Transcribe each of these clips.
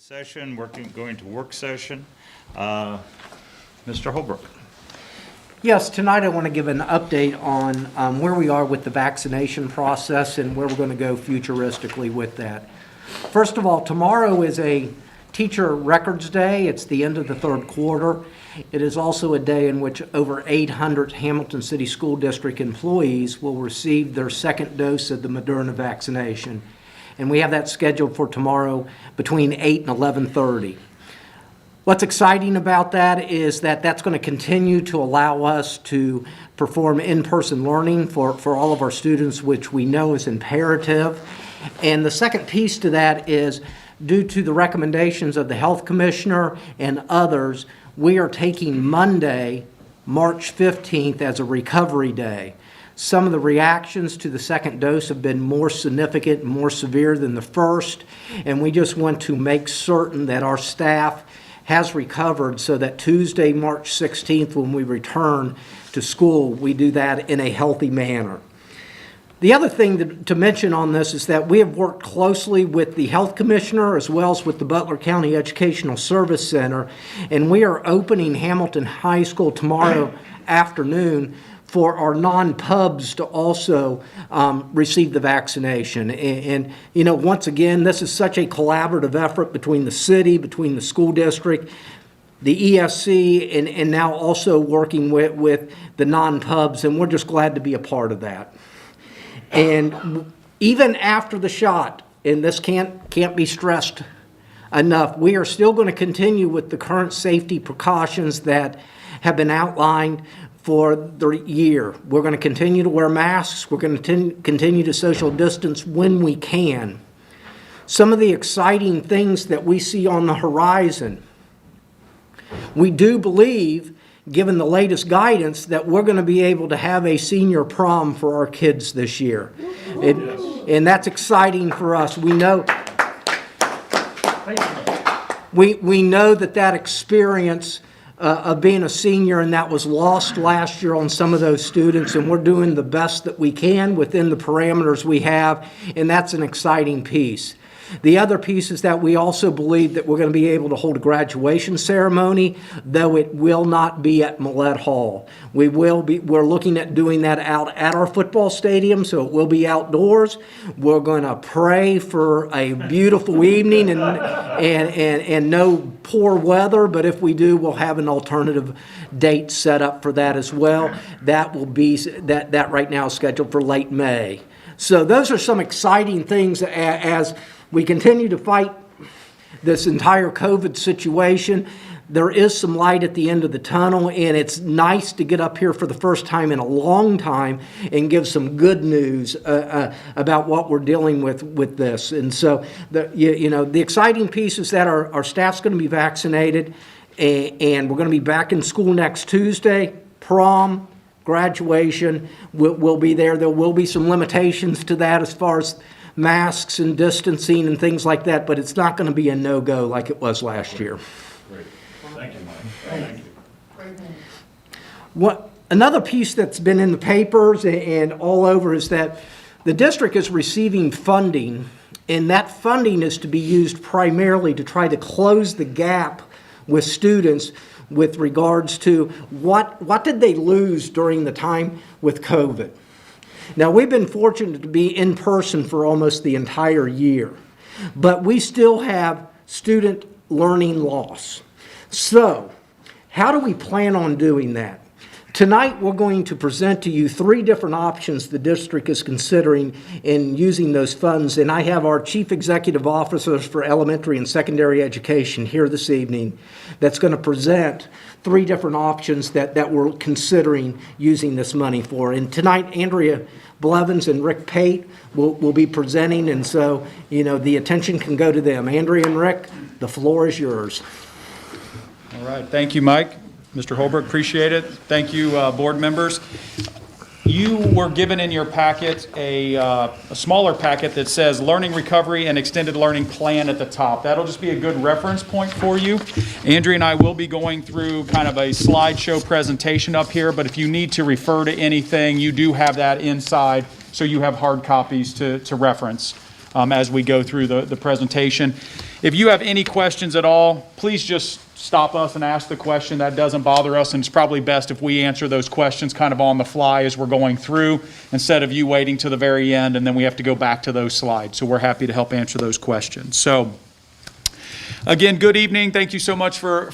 Session, going to work session. Mr. Holbrook. Yes, tonight I want to give an update on where we are with the vaccination process and where we're going to go futuristically with that. First of all, tomorrow is a Teacher Records Day. It's the end of the third quarter. It is also a day in which over 800 Hamilton City School District employees will receive their second dose of the Moderna vaccination. And we have that scheduled for tomorrow between 8 and 11:30. What's exciting about that is that that's going to continue to allow us to perform in-person learning for all of our students, which we know is imperative. And the second piece to that is, due to the recommendations of the Health Commissioner and others, we are taking Monday, March 15th, as a recovery day. Some of the reactions to the second dose have been more significant and more severe than the first, and we just want to make certain that our staff has recovered so that Tuesday, March 16th, when we return to school, we do that in a healthy manner. The other thing to mention on this is that we have worked closely with the Health Commissioner as well as with the Butler County Educational Service Center, and we are opening Hamilton High School tomorrow afternoon for our non-pubs to also receive the vaccination. And, you know, once again, this is such a collaborative effort between the city, between the school district, the ESC, and now also working with the non-pubs, and we're just glad to be a part of that. And even after the shot, and this can't be stressed enough, we are still going to continue with the current safety precautions that have been outlined for the year. We're going to continue to wear masks. We're going to continue to social distance when we can. Some of the exciting things that we see on the horizon, we do believe, given the latest guidance, that we're going to be able to have a senior prom for our kids this year. And that's exciting for us. We know that experience of being a senior, and that was lost last year on some of those students, and we're doing the best that we can within the parameters we have, and that's an exciting piece. The other piece is that we also believe that we're going to be able to hold a graduation ceremony, though it will not be at Millett Hall. We're looking at doing that out at our football stadium, so it will be outdoors. We're going to pray for a beautiful evening and no poor weather, but if we do, we'll have an alternative date set up for that as well. That will be that right now is scheduled for late May. So those are some exciting things as we continue to fight this entire COVID situation. There is some light at the end of the tunnel, and it's nice to get up here for the first time in a long time and give some good news about what we're dealing with this. And so, the exciting piece is that our staff's going to be vaccinated, and we're going to be back in school next Tuesday. Prom, graduation will be there. There will be some limitations to that as far as masks and distancing and things like that, but it's not going to be a no-go like it was last year. Great. Thank you, Mike. Thank you. Another piece that's been in the papers and all over is that the district is receiving funding, and that funding is to be used primarily to try to close the gap with students with regards to what did they lose during the time with COVID. Now, we've been fortunate to be in person for almost the entire year, but we still have student learning loss. So, how do we plan on doing that? Tonight, we're going to present to you 3 different options the district is considering in using those funds, and I have our Chief Executive Officers for Elementary and Secondary Education here this evening that's going to present 3 different options that we're considering using this money for. And tonight, Andrea Blevins and Rick Pate will be presenting, and so, the attention can go to them. Andrea and Rick, the floor is yours. All right. Thank you, Mike. Mr. Holbrook, appreciate it. Thank you, board members. You were given in your packet a smaller packet that says Learning Recovery and Extended Learning Plan at the top. That'll just be a good reference point for you. Andrea and I will be going through kind of a slideshow presentation up here, but if you need to refer to anything, you do have that inside, so you have hard copies to reference. as we go through the presentation. If you have any questions at all, please just stop us and ask the question. That doesn't bother us, and it's probably best if we answer those questions kind of on the fly as we're going through, instead of you waiting to the very end and then we have to go back to those slides. So we're happy to help answer those questions. So again, good evening. Thank you so much for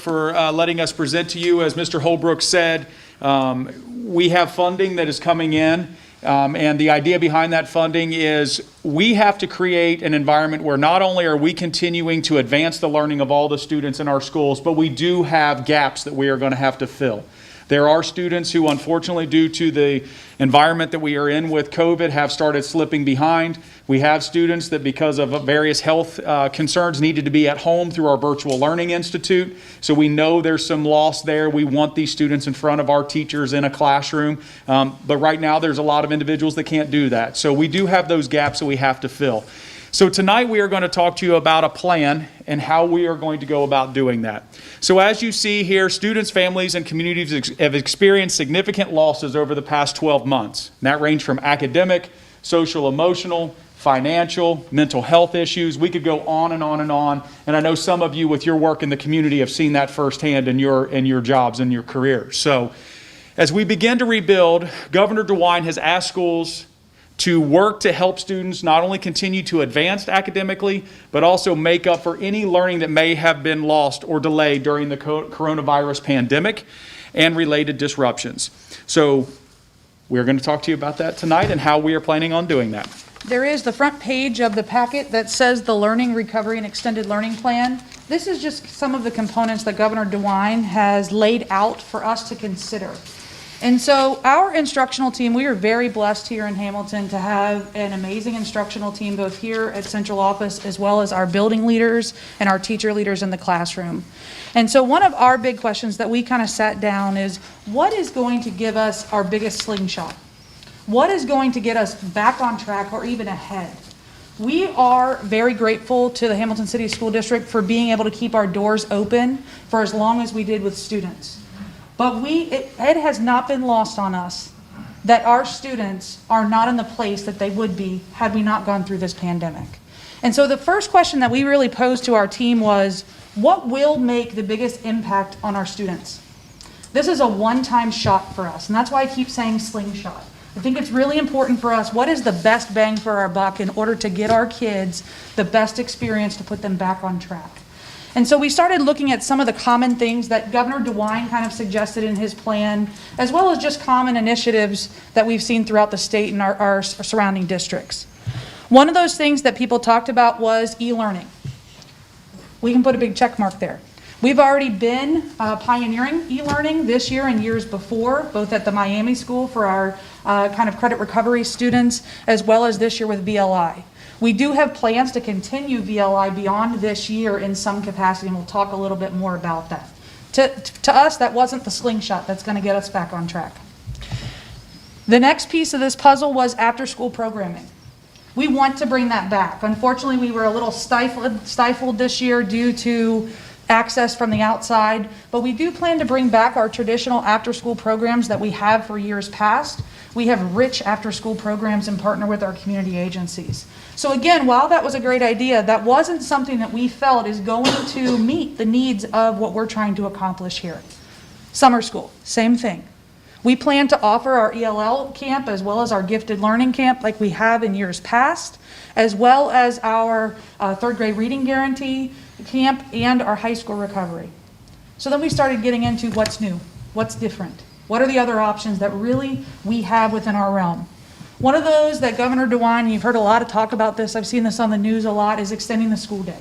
letting us present to you. As Mr. Holbrook said, we have funding that is coming in. And the idea behind that funding is we have to create an environment where not only are we continuing to advance the learning of all the students in our schools, but we do have gaps that we are going to have to fill. There are students who, unfortunately, due to the environment that we are in with COVID, have started slipping behind. We have students that, because of various health concerns, needed to be at home through our Virtual Learning Institute. So we know there's some loss there. We want these students in front of our teachers in a classroom. But right now, there's a lot of individuals that can't do that. So we do have those gaps that we have to fill. So tonight we are going to talk to you about a plan and how we are going to go about doing that. So as you see here, students, families, and communities have experienced significant losses over the past 12 months. And that range from academic, social, emotional, financial, mental health issues. We could go on and on and on. And I know some of you with your work in the community have seen that firsthand in your jobs and your careers. So as we begin to rebuild, Governor DeWine has asked schools to work to help students not only continue to advance academically, but also make up for any learning that may have been lost or delayed during the coronavirus pandemic and related disruptions. So we're going to talk to you about that tonight and how we are planning on doing that. There is the front page of the packet that says the Learning, Recovery, and Extended Learning Plan. This is just some of the components that Governor DeWine has laid out for us to consider. And so our instructional team, we are very blessed here in Hamilton to have an amazing instructional team, both here at Central Office as well as our building leaders and our teacher leaders in the classroom. And so one of our big questions that we kind of sat down is, what is going to give us our biggest slingshot? What is going to get us back on track or even ahead? We are very grateful to the Hamilton City School District for being able to keep our doors open for as long as we did with students. But it has not been lost on us that our students are not in the place that they would be had we not gone through this pandemic. And so the first question that we really posed to our team was, what will make the biggest impact on our students? This is a one-time shot for us, and that's why I keep saying slingshot. I think it's really important for us, what is the best bang for our buck in order to get our kids the best experience to put them back on track? And so we started looking at some of the common things that Governor DeWine kind of suggested in his plan, as well as just common initiatives that we've seen throughout the state and our surrounding districts. One of those things that people talked about was e-learning. We can put a big check mark there. We've already been pioneering e-learning this year and years before, both at the Miami School for our kind of credit recovery students, as well as this year with VLI. We do have plans to continue VLI beyond this year in some capacity, and we'll talk a little bit more about that. To us, that wasn't the slingshot that's going to get us back on track. The next piece of this puzzle was after-school programming. We want to bring that back. Unfortunately, we were a little stifled this year due to access from the outside, but we do plan to bring back our traditional after-school programs that we have for years past. We have rich after-school programs and partner with our community agencies. So again, while that was a great idea, that wasn't something that we felt is going to meet the needs of what we're trying to accomplish here. Summer school, same thing. We plan to offer our ELL camp as well as our gifted learning camp like we have in years past, as well as our third grade reading guarantee camp and our high school recovery. So then we started getting into what's new, what's different. What are the other options that really we have within our realm? One of those that Governor DeWine, you've heard a lot of talk about this, I've seen this on the news a lot, is extending the school day.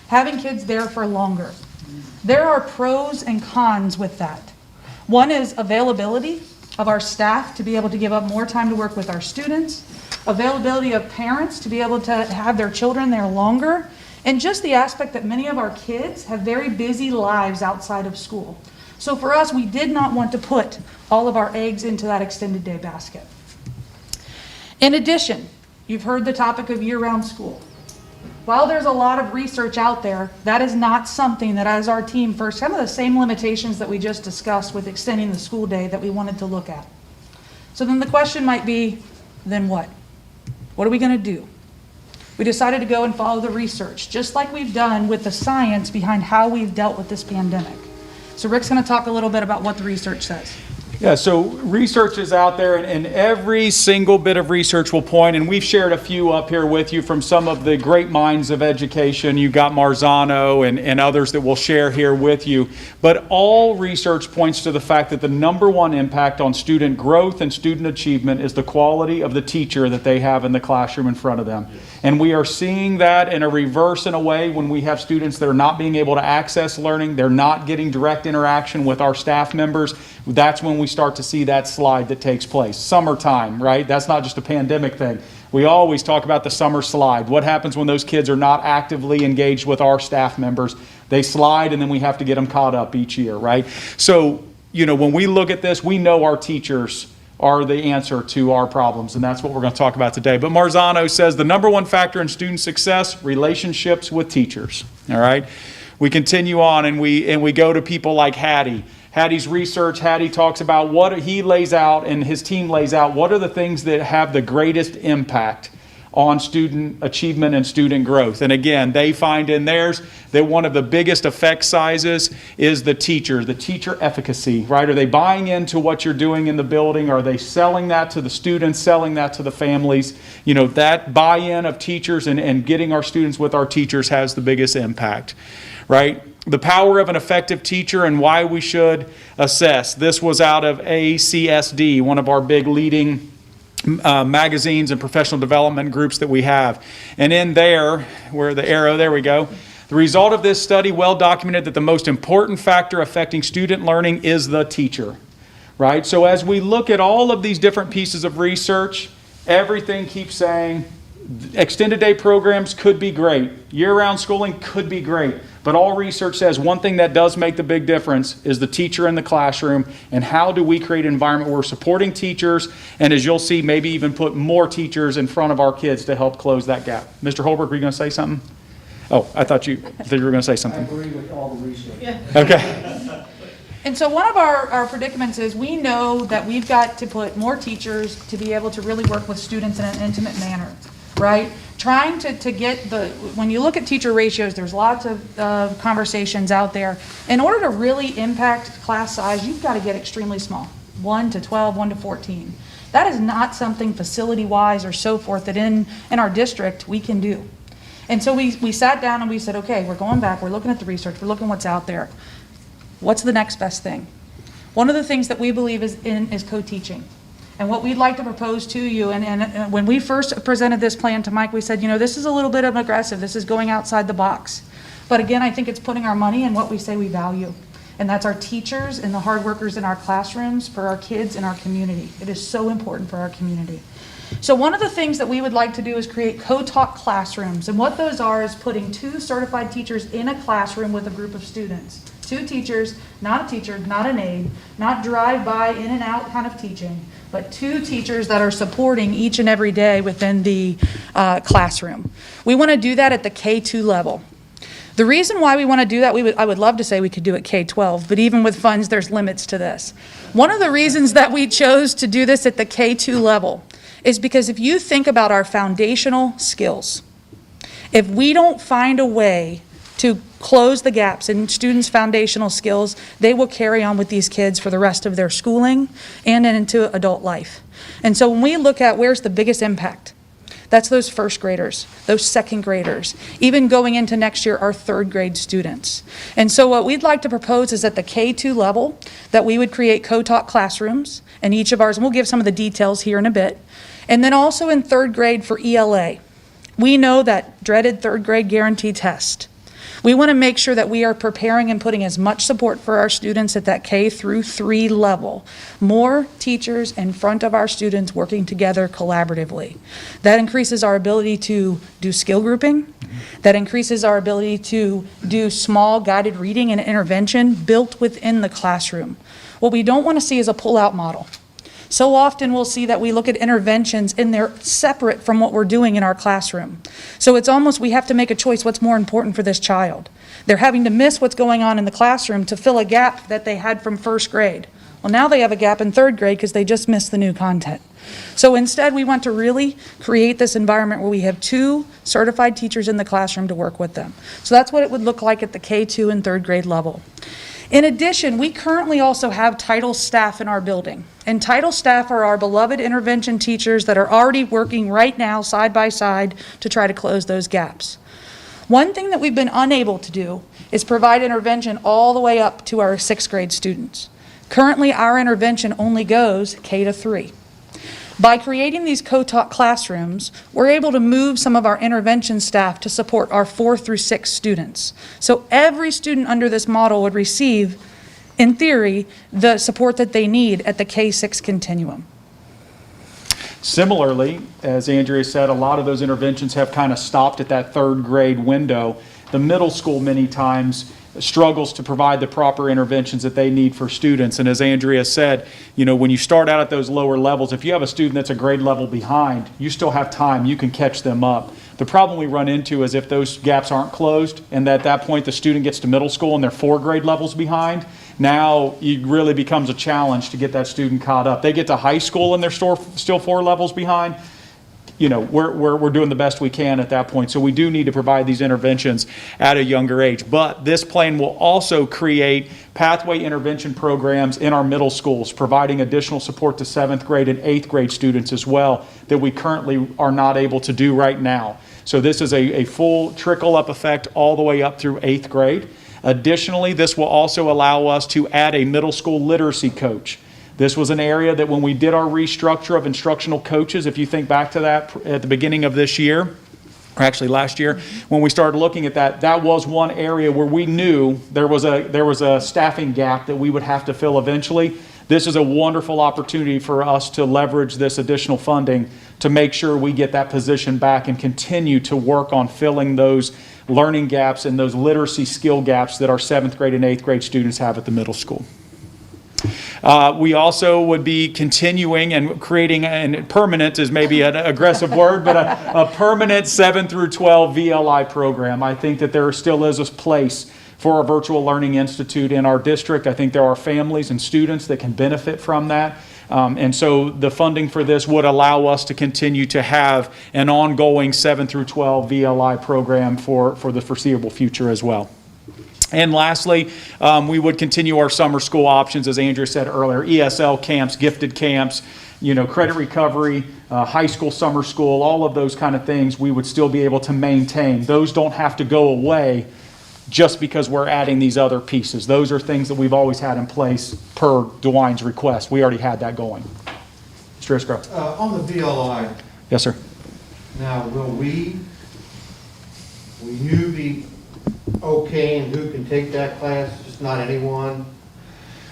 Having kids there for longer. There are pros and cons with that. One is availability of our staff to be able to give up more time to work with our students, availability of parents to be able to have their children there longer, and just the aspect that many of our kids have very busy lives outside of school. So for us, we did not want to put all of our eggs into that extended day basket. In addition, you've heard the topic of year-round school. While there's a lot of research out there, that is not something that as our team, for some of the same limitations that we just discussed with extending the school day, that we wanted to look at. So then the question might be, then what? What are we going to do? We decided to go and follow the research, just like we've done with the science behind how we've dealt with this pandemic. So Rick's going to talk a little bit about what the research says. Yeah, so research is out there, and every single bit of research will point, and we've shared a few up here with you from some of the great minds of education. You've got Marzano and others that will share here with you. But all research points to the fact that the number one impact on student growth and student achievement is the quality of the teacher that they have in the classroom in front of them. And we are seeing that in a reverse in a way when we have students that are not being able to access learning, they're not getting direct interaction with our staff members. That's when we start to see that slide that takes place. Summertime, right? That's not just a pandemic thing. We always talk about the summer slide. What happens when those kids are not actively engaged with our staff members? They slide, and then we have to get them caught up each year, right? So, when we look at this, we know our teachers are the answer to our problems, and that's what we're going to talk about today. But Marzano says the number one factor in student success, relationships with teachers, all right? We continue on, and we go to people like Hattie. Hattie's research, Hattie talks about what he lays out and his team lays out. What are the things that have the greatest impact on student achievement and student growth? And again, they find in theirs that one of the biggest effect sizes is the teacher efficacy, right? Are they buying into what you're doing in the building? Are they selling that to the students, selling that to the families? That buy-in of teachers and getting our students with our teachers has the biggest impact, right? The power of an effective teacher and why we should assess. This was out of ACSD, one of our big leading magazines and professional development groups that we have. And in there, where the arrow, there we go. The result of this study well documented that the most important factor affecting student learning is the teacher, right? So as we look at all of these different pieces of research, everything keeps saying extended day programs could be great. Year-round schooling could be great. But all research says one thing that does make the big difference is the teacher in the classroom, and how do we create an environment where we're supporting teachers, and as you'll see, maybe even put more teachers in front of our kids to help close that gap. Mr. Holbrook, were you going to say something? Oh, I thought you were going to say something. I agree with all the research. Yeah. Okay. And so one of our predicaments is we know that we've got to put more teachers to be able to really work with students in an intimate manner, right? Trying to get when you look at teacher ratios, there's lots of conversations out there. In order to really impact class size, you've got to get extremely small, 1 to 12, 1 to 14. That is not something facility-wise or so forth that in our district we can do. And so we sat down and we said, okay, we're going back, we're looking at the research, we're looking what's out there. What's the next best thing? One of the things that we believe is co-teaching. And what we'd like to propose to you, and when we first presented this plan to Mike, we said, this is a little bit of aggressive. This is going outside the box. But again, I think it's putting our money in what we say we value. And that's our teachers and the hard workers in our classrooms for our kids and our community. It is so important for our community. So one of the things that we would like to do is create co-taught classrooms. And what those are is putting 2 certified teachers in a classroom with a group of students. 2 teachers, not a teacher, not an aide, not drive-by, in and out kind of teaching, but 2 teachers that are supporting each and every day within the classroom. We want to do that at the K-2 level. The reason why we want to do that, I would love to say we could do it K-12, but even with funds, there's limits to this. One of the reasons that we chose to do this at the K-2 level is because if you think about our foundational skills, if we don't find a way to close the gaps in students' foundational skills, they will carry on with these kids for the rest of their schooling and into adult life. And so when we look at where's the biggest impact, that's those first graders, those second graders, even going into next year, our third grade students. And so what we'd like to propose is at the K-2 level that we would create co-taught classrooms in each of ours, and we'll give some of the details here in a bit. And then also in third grade for ELA. We know that dreaded third grade guarantee test. We want to make sure that we are preparing and putting as much support for our students at that K through 3 level. More teachers in front of our students working together collaboratively. That increases our ability to do skill grouping. That increases our ability to do small guided reading and intervention built within the classroom. What we don't want to see is a pull-out model. So often we'll see that we look at interventions and they're separate from what we're doing in our classroom. So it's almost we have to make a choice, what's more important for this child? They're having to miss what's going on in the classroom to fill a gap that they had from first grade. Well, now they have a gap in third grade because they just missed the new content. So instead, we want to really create this environment where we have 2 certified teachers in the classroom to work with them. So that's what it would look like at the K2 and 3rd grade level. In addition, we currently also have title staff in our building. And title staff are our beloved intervention teachers that are already working right now side by side to try to close those gaps. One thing that we've been unable to do is provide intervention all the way up to our 6th grade students. Currently, our intervention only goes K to 3. By creating these co-taught classrooms, we're able to move some of our intervention staff to support our 4 through 6 students. So every student under this model would receive, in theory, the support that they need at the K-6 continuum. Similarly, as Andrea said, a lot of those interventions have kind of stopped at that 3rd grade window. The middle school many times struggles to provide the proper interventions that they need for students. And as Andrea said, you know, when you start out at those lower levels, if you have a student that's a grade level behind, you still have time, you can catch them up. The problem we run into is if those gaps aren't closed and at that point the student gets to middle school and they're 4 grade levels behind, now it really becomes a challenge to get that student caught up. They get to high school and they're still 4 levels behind. You know, we're doing the best we can at that point. So we do need to provide these interventions at a younger age. But this plan will also create pathway intervention programs in our middle schools, providing additional support to 7th grade and 8th grade students as well that we currently are not able to do right now. So this is a full trickle-up effect all the way up through 8th grade. Additionally, this will also allow us to add a middle school literacy coach. This was an area that when we did our restructure of instructional coaches, if you think back to that at the beginning of this year, or actually last year, when we started looking at that, that was one area where we knew there was a staffing gap that we would have to fill eventually. This is a wonderful opportunity for us to leverage this additional funding to make sure we get that position back and continue to work on filling those learning gaps and those literacy skill gaps that our 7th grade and 8th grade students have at the middle school. We also would be continuing and creating, and permanent is maybe an aggressive word, but a permanent 7 through 12 VLI program. I think that there still is a place for our Virtual Learning Institute in our district. I think there are families and students that can benefit from that. And so the funding for this would allow us to continue to have an ongoing 7 through 12 VLI program for the foreseeable future as well. And lastly, we would continue our summer school options, as Andrea said earlier, ESL camps, gifted camps, you know, credit recovery, high school, summer school, all of those kind of things we would still be able to maintain. Those don't have to go away just because we're adding these other pieces. Those are things that we've always had in place per DeWine's request. We already had that going. Mr. Iskro. On the VLI, Yes, sir. now will you be okay and who can take that class, just not anyone?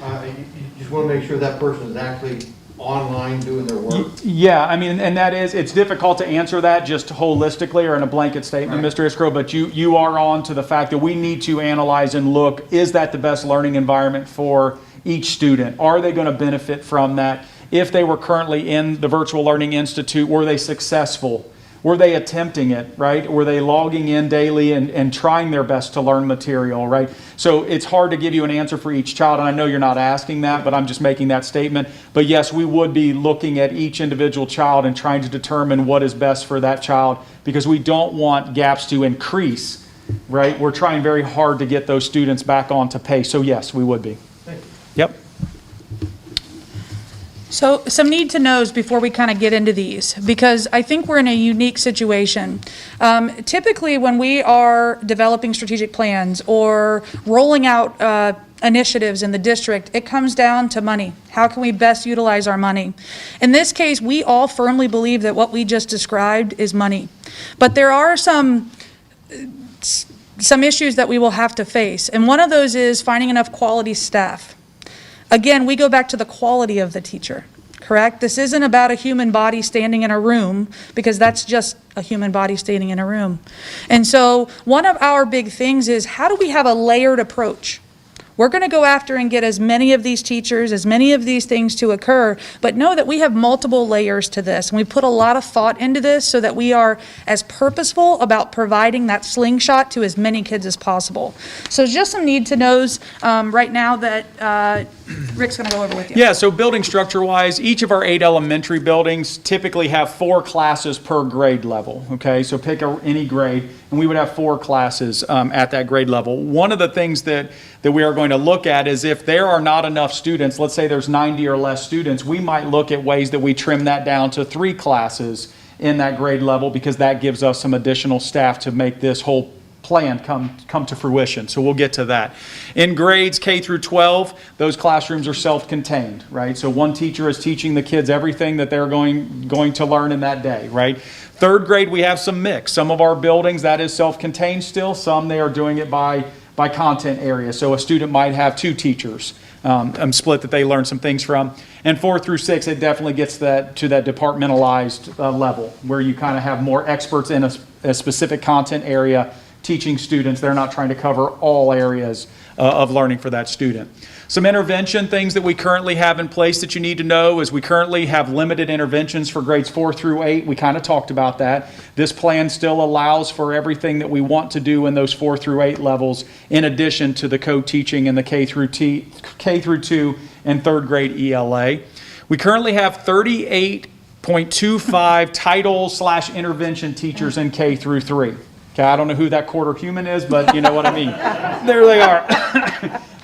You just want to make sure that person is actually online doing their work? Yeah, I mean, and that is, it's difficult to answer that just holistically or in a blanket statement, Right. Mr. Iskro, but you are on to the fact that we need to analyze and look, is that the best learning environment for each student? Are they going to benefit from that? If they were currently in the Virtual Learning Institute, were they successful? Were they attempting it, right? Were they logging in daily and trying their best to learn material, right? So it's hard to give you an answer for each child, and I know you're not asking that, but I'm just making that statement. But yes, we would be looking at each individual child and trying to determine what is best for that child, because we don't want gaps to increase, right? We're trying very hard to get those students back onto pace. So yes, we would be. Thank you. Yep. So some need to knows before we kind of get into these, because I think we're in a unique situation. Typically, when we are developing strategic plans or rolling out initiatives in the district, it comes down to money. How can we best utilize our money? In this case, we all firmly believe that what we just described is money. But there are some issues that we will have to face, and one of those is finding enough quality staff. Again, we go back to the quality of the teacher, correct? This isn't about a human body standing in a room, because that's just a human body standing in a room. And so one of our big things is, how do we have a layered approach? We're going to go after and get as many of these teachers, as many of these things to occur, but know that we have multiple layers to this. And we put a lot of thought into this so that we are as purposeful about providing that slingshot to as many kids as possible. So just some need to knows right now that Rick's going to go over with you. Yeah, so building structure-wise, each of our 8 elementary buildings typically have 4 classes per grade level, okay? So pick any grade, and we would have 4 classes at that grade level. One of the things that we are going to look at is if there are not enough students, let's say there's 90 or less students, we might look at ways that we trim that down to 3 classes in that grade level, because that gives us some additional staff to make this whole plan come to fruition. So we'll get to that. In grades K through 12, those classrooms are self-contained, right? So one teacher is teaching the kids everything that they're going to learn in that day, right? 3rd grade, we have some mix. Some of our buildings, that is self-contained still. Some, they are doing it by content area. So a student might have 2 teachers split that they learn some things from. And 4 through 6, it definitely gets to that departmentalized level where you kind of have more experts in a specific content area teaching students. They're not trying to cover all areas of learning for that student. Some intervention things that we currently have in place that you need to know is we currently have limited interventions for grades 4 through 8. We kind of talked about that. This plan still allows for everything that we want to do in those 4 through 8 levels, in addition to the co-teaching and the K through 2 and 3rd grade ELA. We currently have 38.25 title/intervention teachers in K through 3. Okay, I don't know who that quarter human is, but you know what I mean. There they are.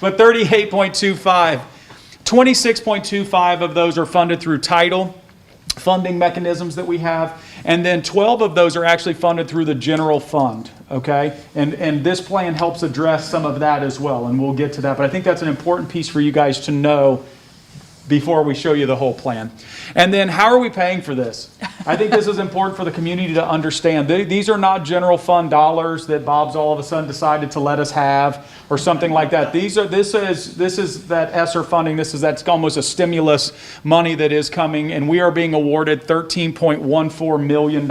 But 38.25, 26.25 of those are funded through title funding mechanisms that we have, and then 12 of those are actually funded through the general fund, okay? And this plan helps address some of that as well, and we'll get to that. But I think that's an important piece for you guys to know before we show you the whole plan. And then how are we paying for this? I think this is important for the community to understand. These are not general fund dollars that Bob's all of a sudden decided to let us have or something like that. This is that ESSER funding. That's almost a stimulus money that is coming, and we are being awarded $13.14 million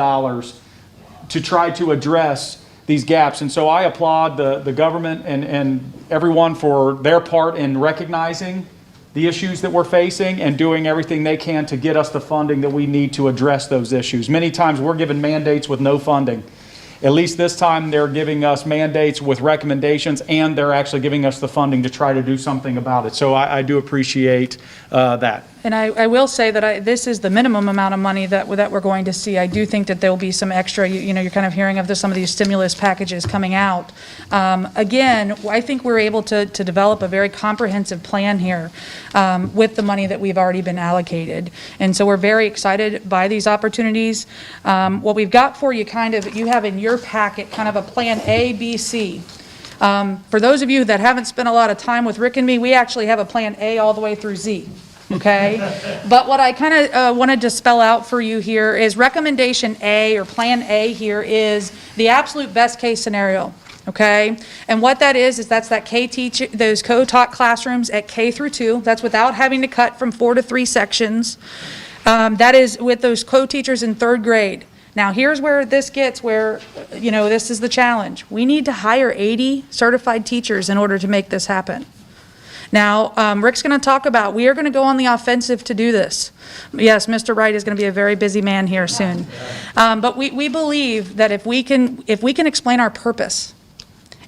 to try to address these gaps. And so I applaud the government and everyone for their part in recognizing the issues that we're facing and doing everything they can to get us the funding that we need to address those issues. Many times we're given mandates with no funding. At least this time they're giving us mandates with recommendations, and they're actually giving us the funding to try to do something about it. So I do appreciate that. And I will say that this is the minimum amount of money that we're going to see. I do think that there will be some extra, you know, you're kind of hearing of some of these stimulus packages coming out. Again, I think we're able to develop a very comprehensive plan here with the money that we've already been allocated. And so we're very excited by these opportunities. What we've got for you you have in your packet kind of a plan A, B, C. For those of you that haven't spent a lot of time with Rick and me, we actually have a plan A all the way through Z. Okay, but what I kind of wanted to spell out for you here is recommendation A, or plan A here, is the absolute best case scenario. Okay, and what that is that's that those co-taught classrooms at K through 2. That's without having to cut from 4 to 3 sections. That is with those co-teachers in 3rd grade. Now here's where this gets this is the challenge. We need to hire 80 certified teachers in order to make this happen. Now, Rick's going to talk about, we are going to go on the offensive to do this. Yes, Mr. Wright is going to be a very busy man here soon. But we believe that if we can explain our purpose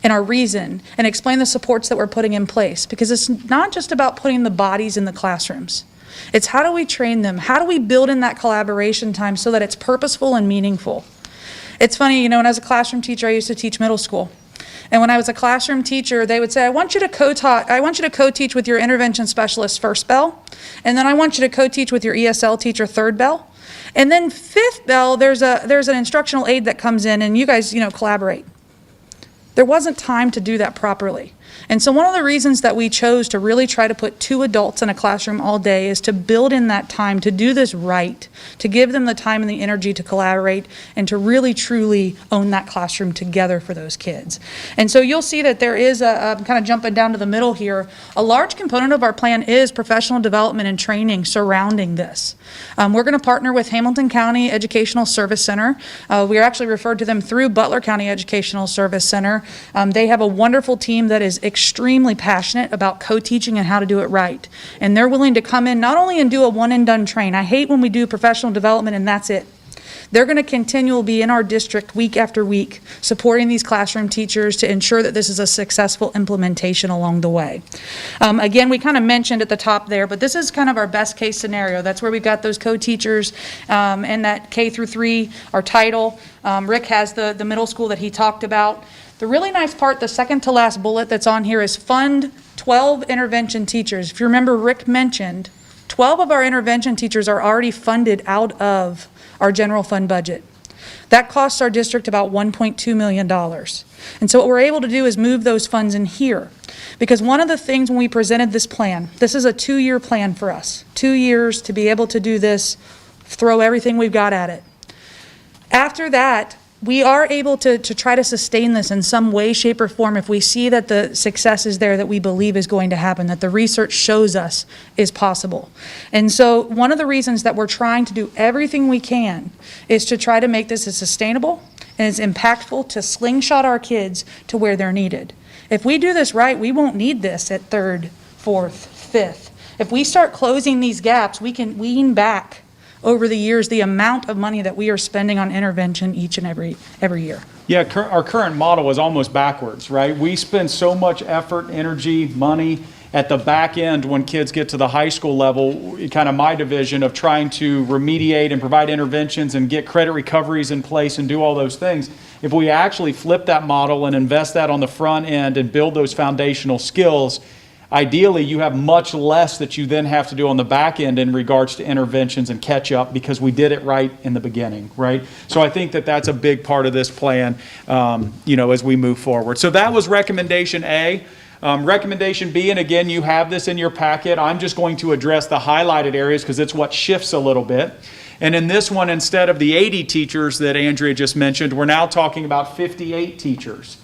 and our reason and explain the supports that we're putting in place, because it's not just about putting the bodies in the classrooms. It's how do we train them? How do we build in that collaboration time so that it's purposeful and meaningful? It's funny, when I was a classroom teacher, I used to teach middle school. And when I was a classroom teacher, they would say, I want you to co-teach with your intervention specialist first bell, and then I want you to co-teach with your ESL teacher third bell. And then fifth bell, there's an instructional aide that comes in, and you guys, collaborate. There wasn't time to do that properly. And so one of the reasons that we chose to really try to put 2 adults in a classroom all day is to build in that time to do this right, to give them the time and the energy to collaborate and to really truly own that classroom together for those kids. And so you'll see that there is kind of jumping down to the middle here, a large component of our plan is professional development and training surrounding this. We're going to partner with Hamilton County Educational Service Center. We are actually referred to them through Butler County Educational Service Center. They have a wonderful team that is extremely passionate about co-teaching and how to do it right. And they're willing to come in not only and do a one and done train. I hate when we do professional development and that's it. They're going to continually be in our district week after week, supporting these classroom teachers to ensure that this is a successful implementation along the way. Again, we kind of mentioned at the top there, but this is kind of our best case scenario. That's where we've got those co-teachers and that K through 3, our title. Rick has the middle school that he talked about. The really nice part, the second to last bullet that's on here, is fund 12 intervention teachers. If you remember, Rick mentioned 12 of our intervention teachers are already funded out of our general fund budget. That costs our district about $1.2 million. And so what we're able to do is move those funds in here. Because one of the things when we presented this plan, this is a 2-year plan for us. 2 years to be able to do this, throw everything we've got at it. After that, we are able to try to sustain this in some way, shape, or form if we see that the success is there that we believe is going to happen, that the research shows us is possible. And so one of the reasons that we're trying to do everything we can is to try to make this as sustainable and as impactful to slingshot our kids to where they're needed. If we do this right, we won't need this at 3rd, 4th, 5th. If we start closing these gaps, we can wean back over the years the amount of money that we are spending on intervention each and every year. Yeah, our current model is almost backwards, right? We spend so much effort, energy, money at the back end when kids get to the high school level, kind of my division of trying to remediate and provide interventions and get credit recoveries in place and do all those things. If we actually flip that model and invest that on the front end and build those foundational skills, ideally, you have much less that you then have to do on the back end in regards to interventions and catch up because we did it right in the beginning, right? So I think that that's a big part of this plan, as we move forward. So that was recommendation A. Recommendation B, and again, you have this in your packet. I'm just going to address the highlighted areas because it's what shifts a little bit. And in this one, instead of the 80 teachers that Andrea just mentioned, we're now talking about 58 teachers.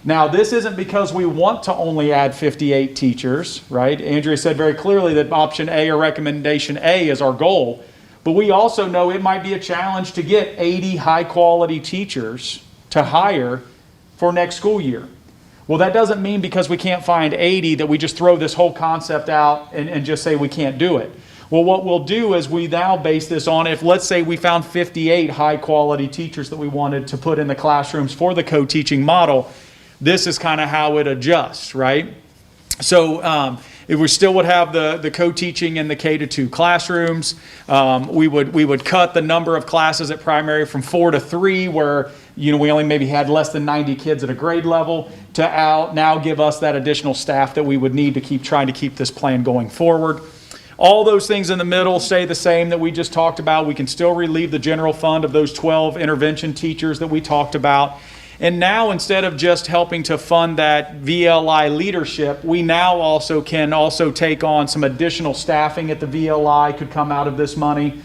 Now, this isn't because we want to only add 58 teachers, right? Andrea said very clearly that option A or recommendation A is our goal, but we also know it might be a challenge to get 80 high-quality teachers to hire for next school year. Well, that doesn't mean because we can't find 80 that we just throw this whole concept out and just say we can't do it. Well, what we'll do is we now base this on if, let's say, we found 58 high-quality teachers that we wanted to put in the classrooms for the co-teaching model. This is kind of how it adjusts, right? So if we still would have the co-teaching in the K-2 classrooms, we would cut the number of classes at primary from 4 to 3, where we only maybe had less than 90 kids at a grade level, to now give us that additional staff that we would need to keep trying to keep this plan going forward. All those things in the middle stay the same that we just talked about. We can still relieve the general fund of those 12 intervention teachers that we talked about. And now, instead of just helping to fund that VLI leadership, we now also can take on some additional staffing at the VLI could come out of this money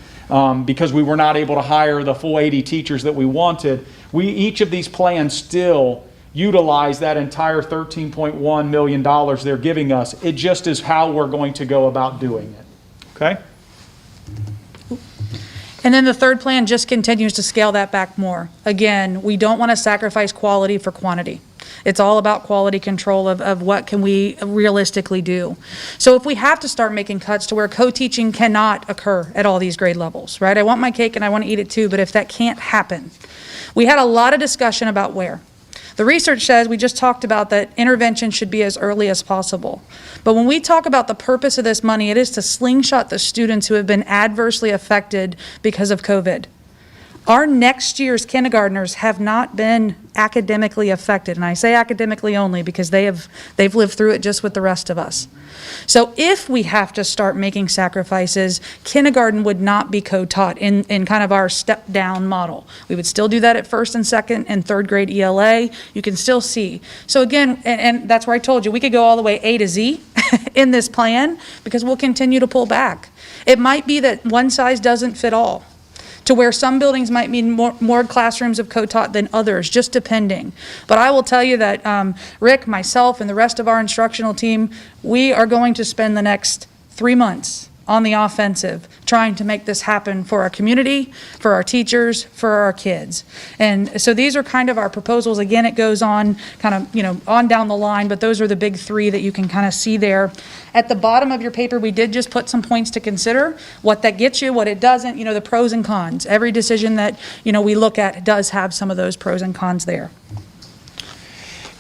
because we were not able to hire the full 80 teachers that we wanted. Each of these plans still utilize that entire $13.1 million they're giving us. It just is how we're going to go about doing it. Okay? And then the third plan just continues to scale that back more. Again, we don't want to sacrifice quality for quantity. It's all about quality control of what can we realistically do. So if we have to start making cuts to where co-teaching cannot occur at all these grade levels, right? I want my cake and I want to eat it too, but if that can't happen, we had a lot of discussion about where. The research says, we just talked about that intervention should be as early as possible. But when we talk about the purpose of this money, it is to slingshot the students who have been adversely affected because of COVID. Our next year's kindergartners have not been academically affected, and I say academically only because they've lived through it just with the rest of us. So if we have to start making sacrifices, kindergarten would not be co-taught in kind of our step-down model. We would still do that at 1st and 2nd and 3rd grade ELA. You can still see. So again, and that's where I told you, we could go all the way A to Z in this plan because we'll continue to pull back. It might be that one size doesn't fit all, to where some buildings might need more classrooms of co-taught than others, just depending. But I will tell you that Rick, myself, and the rest of our instructional team, we are going to spend the next 3 months on the offensive, trying to make this happen for our community, for our teachers, for our kids. And so these are kind of our proposals. Again, it goes on kind of, on down the line, but those are the big three that you can kind of see there. At the bottom of your paper, we did just put some points to consider, what that gets you, what it doesn't, the pros and cons. Every decision that, we look at does have some of those pros and cons there.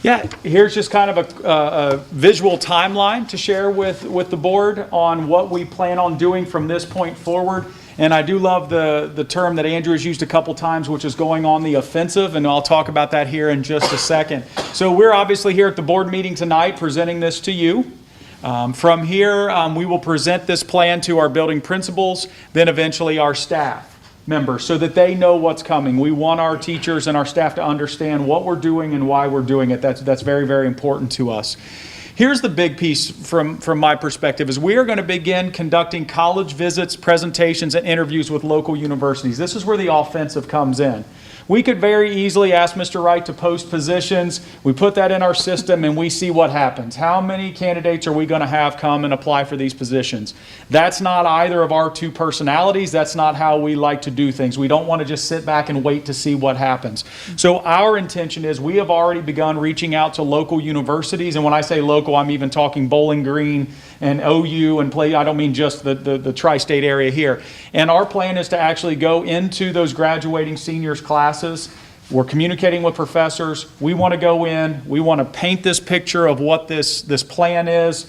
Yeah, here's just kind of a visual timeline to share with the board on what we plan on doing from this point forward. And I do love the term that Andrew has used a couple times, which is going on the offensive, and I'll talk about that here in just a second. So we're obviously here at the board meeting tonight presenting this to you. From here, we will present this plan to our building principals, then eventually our staff members, so that they know what's coming. We want our teachers and our staff to understand what we're doing and why we're doing it. That's very, very important to us. Here's the big piece from my perspective is we are going to begin conducting college visits, presentations, and interviews with local universities. This is where the offensive comes in. We could very easily ask Mr. Wright to post positions. We put that in our system and we see what happens. How many candidates are we going to have come and apply for these positions? That's not either of our two personalities. That's not how we like to do things. We don't want to just sit back and wait to see what happens. So our intention is we have already begun reaching out to local universities. And when I say local, I'm even talking Bowling Green and OU and I don't mean just the tri-state area here. And our plan is to actually go into those graduating seniors classes. We're communicating with professors. We want to go in. We want to paint this picture of what this plan is,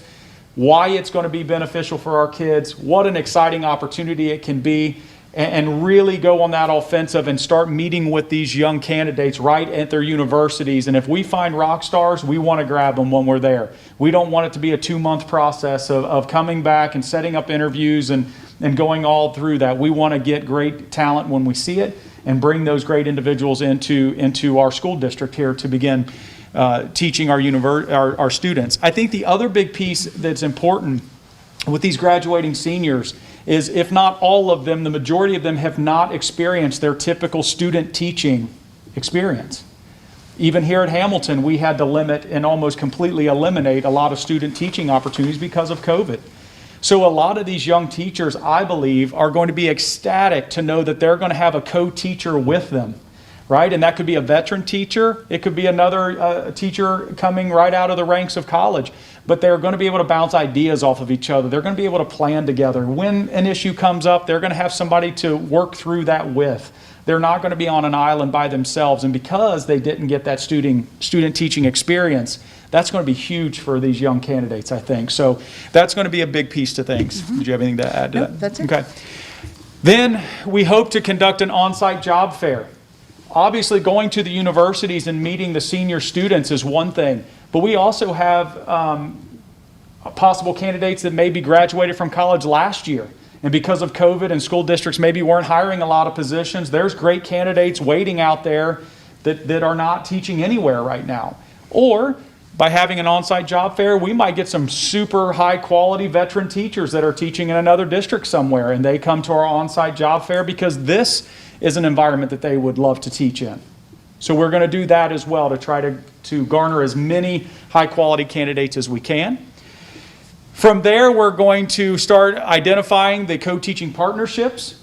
why it's going to be beneficial for our kids, what an exciting opportunity it can be, and really go on that offensive and start meeting with these young candidates right at their universities. And if we find rock stars, we want to grab them when we're there. We don't want it to be a 2-month process of coming back and setting up interviews and going all through that. We want to get great talent when we see it and bring those great individuals into our school district here to begin teaching our students. I think the other big piece that's important with these graduating seniors is, if not all of them, the majority of them have not experienced their typical student teaching experience. Even here at Hamilton, we had to limit and almost completely eliminate a lot of student teaching opportunities because of COVID. So a lot of these young teachers, I believe, are going to be ecstatic to know that they're going to have a co-teacher with them, right? And that could be a veteran teacher. It could be another teacher coming right out of the ranks of college. But they're going to be able to bounce ideas off of each other. They're going to be able to plan together. When an issue comes up, they're going to have somebody to work through that with. They're not going to be on an island by themselves. And because they didn't get that student teaching experience, that's going to be huge for these young candidates, I think. So that's going to be a big piece to things. Did you have anything to add to that? That's it. Okay. Then we hope to conduct an on-site job fair. Obviously, going to the universities and meeting the senior students is one thing, but we also have possible candidates that maybe graduated from college last year. And because of COVID and school districts maybe weren't hiring a lot of positions, there's great candidates waiting out there that are not teaching anywhere right now. Or by having an on-site job fair, we might get some super high-quality veteran teachers that are teaching in another district somewhere, and they come to our on-site job fair because this is an environment that they would love to teach in. So we're going to do that as well to try to garner as many high-quality candidates as we can. From there, we're going to start identifying the co-teaching partnerships.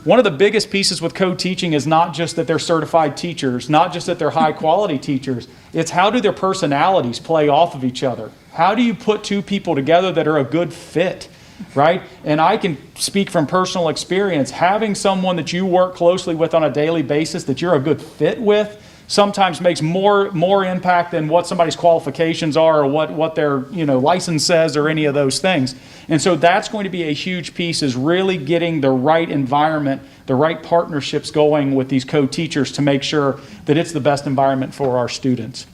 One of the biggest pieces with co-teaching is not just that they're certified teachers, not just that they're high-quality teachers. It's how do their personalities play off of each other? How do you put two people together that are a good fit, right? And I can speak from personal experience. Having someone that you work closely with on a daily basis that you're a good fit with sometimes makes more impact than what somebody's qualifications are or what their license says or any of those things. And so that's going to be a huge piece, is really getting the right environment, the right partnerships going with these co-teachers to make sure that it's the best environment for our students.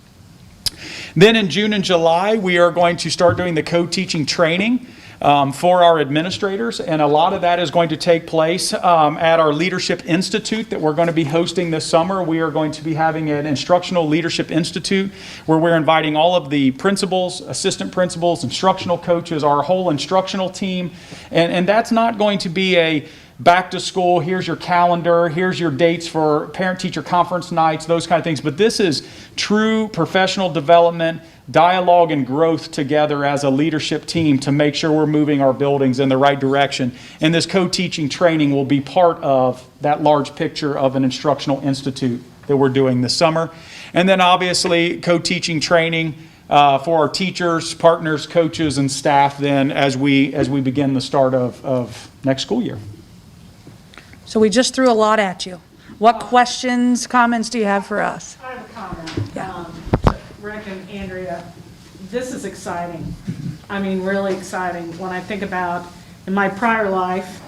Then in June and July, we are going to start doing the co-teaching training for our administrators, and a lot of that is going to take place at our Leadership Institute that we're going to be hosting this summer. We are going to be having an Instructional Leadership Institute where we're inviting all of the principals, assistant principals, instructional coaches, our whole instructional team, and that's not going to be back to school, here's your calendar, here's your dates for parent-teacher conference nights, those kind of things. But this is true professional development, dialogue, and growth together as a leadership team to make sure we're moving our buildings in the right direction. And this co-teaching training will be part of that large picture of an instructional institute that we're doing this summer. And then obviously co-teaching training for our teachers, partners, coaches, and staff then as we begin the start of next school year. So we just threw a lot at you. What questions, comments do you have for us? I have a comment. Yeah. Rick and Andrea, this is exciting. I mean, really exciting. When I think about in my prior life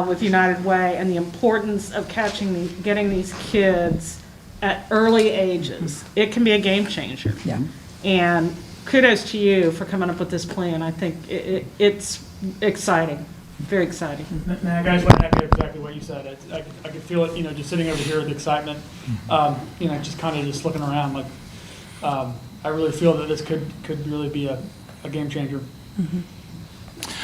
with United Way and the importance of getting these kids at early ages, it can be a game changer. Yeah. And kudos to you for coming up with this plan. I think it's exciting, very exciting. Now, guys, want to echo exactly what you said. I could feel it, just sitting over here with excitement, just kind of just looking around. Like, I really feel that this could really be a game changer.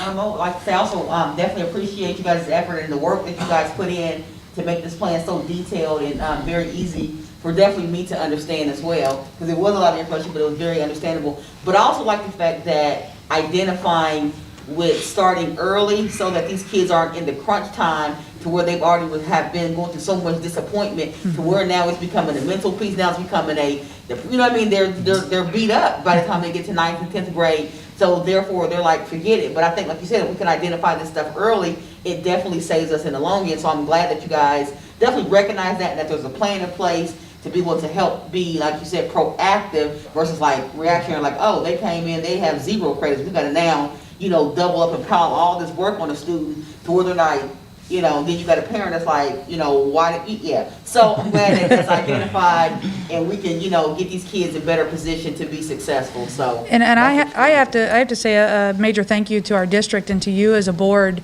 Like I say, I also definitely appreciate you guys' effort and the work that you guys put in to make this plan so detailed and very easy for definitely me to understand as well, because it was a lot of information, but it was very understandable. But I also like the fact that identifying with starting early so that these kids aren't in the crunch time to where they've already would have been going through so much disappointment to where now it's becoming a mental piece, now it's becoming they're beat up by the time they get to 9th and 10th grade. So therefore, they're like, forget it. But I think, like you said, if we can identify this stuff early, it definitely saves us in the long end. So I'm glad that you guys definitely recognize that, and that there's a plan in place to be able to help be, like you said, proactive versus like reactionary, like, oh, they came in, they have 0 credits. We got to now, double up and pile all this work on a student to where they're like, then you got a parent that's like, why did you, yeah. So I'm glad that that's identified and we can, get these kids in better position to be successful, so. And I have to say a major thank you to our district and to you as a board.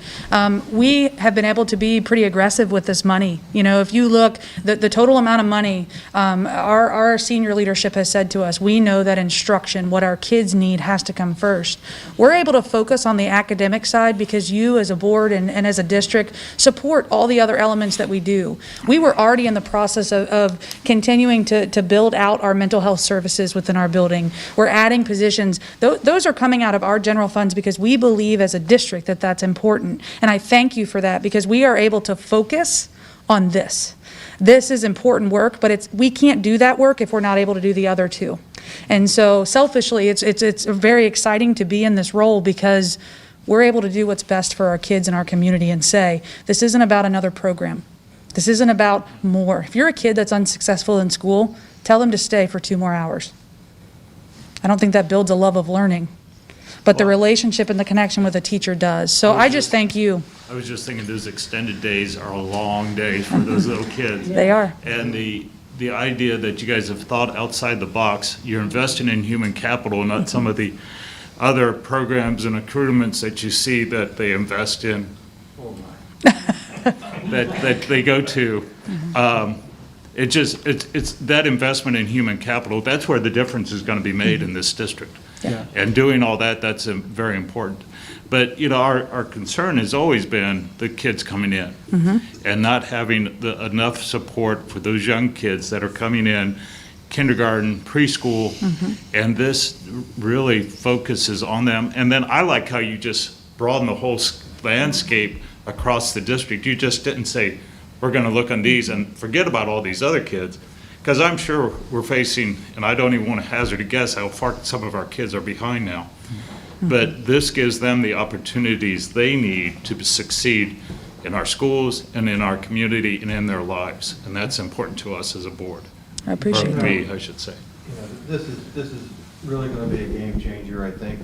We have been able to be pretty aggressive with this money. If you look, the total amount of money, our senior leadership has said to us, we know that instruction, what our kids need, has to come first. We're able to focus on the academic side because you as a board and as a district support all the other elements that we do. We were already in the process of continuing to build out our mental health services within our building. We're adding positions. Those are coming out of our general funds because we believe as a district that that's important. And I thank you for that because we are able to focus on this. This is important work, but we can't do that work if we're not able to do the other two. And so selfishly, it's very exciting to be in this role because we're able to do what's best for our kids and our community and say, this isn't about another program. This isn't about more. If you're a kid that's unsuccessful in school, tell them to stay for 2 more hours. I don't think that builds a love of learning, but the relationship and the connection with a teacher does. So I just thank you. I was just thinking those extended days are long days for those little kids. They are. And the idea that you guys have thought outside the box, you're investing in human capital, not some of the other programs and accoutrements that you see that they invest in, that they go to. It's that investment in human capital, that's where the difference is going to be made in this district. Yeah. And doing all that, that's very important. But, our concern has always been the kids coming in and not having enough support for those young kids that are coming in, kindergarten, preschool, and this really focuses on them. And then I like how you just broaden the whole landscape across the district. You just didn't say, we're going to look on these and forget about all these other kids. Because I'm sure we're facing, and I don't even want to hazard a guess how far some of our kids are behind now. But this gives them the opportunities they need to succeed in our schools and in our community and in their lives. And that's important to us as a board. I appreciate Or that. me, I should say. This is really going to be a game changer, I think.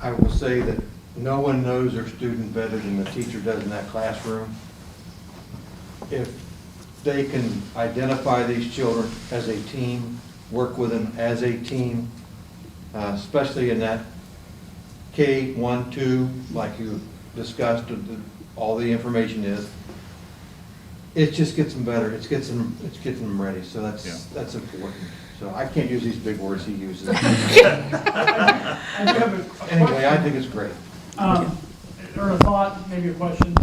I will say that no one knows their student better than the teacher does in that classroom. If they can identify these children as a team, work with them as a team, especially in that K-1, 2, like you discussed, all the information is, it just gets them better. It's getting them ready. So that's important. So I can't use these big words he uses. Anyway, I think it's great. Or a thought, maybe a question.